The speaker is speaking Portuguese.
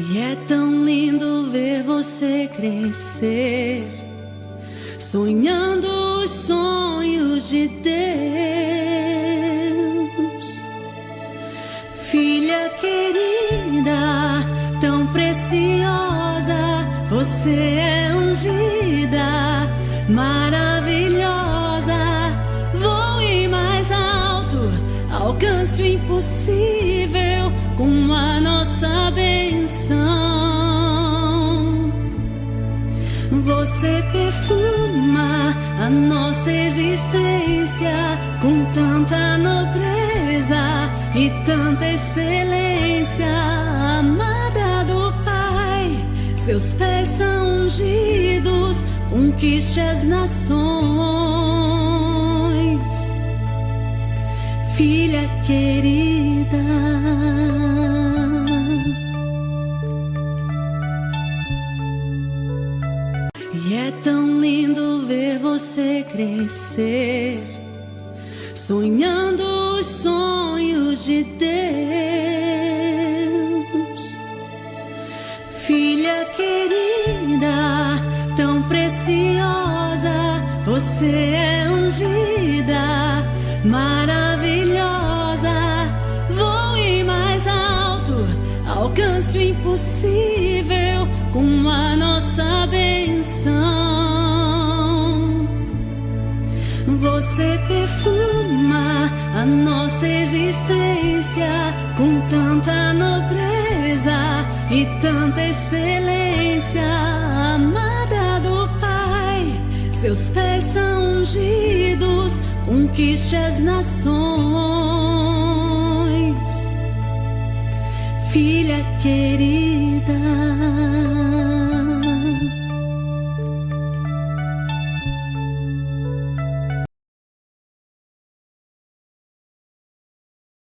E é tão lindo ver você crescer, sonhando os sonhos de Deus. Filha querida, tão preciosa, você é ungida, maravilhosa. Voe mais alto, alcance o impossível com a nossa benção. Você perfuma a nossa existência com tanta nobreza e tanta excelência. Amada do Pai, seus pés são ungidos, conquiste as nações. Filha querida, e é tão lindo ver você crescer, sonhando os sonhos de Deus. Filha querida, tão preciosa, você é ungida, maravilhosa. Voe mais alto, alcance o impossível com a nossa benção. Você perfuma a nossa existência com tanta nobreza e tanta excelência. Amada do Pai, seus pés são ungidos, conquiste as nações. Filha querida,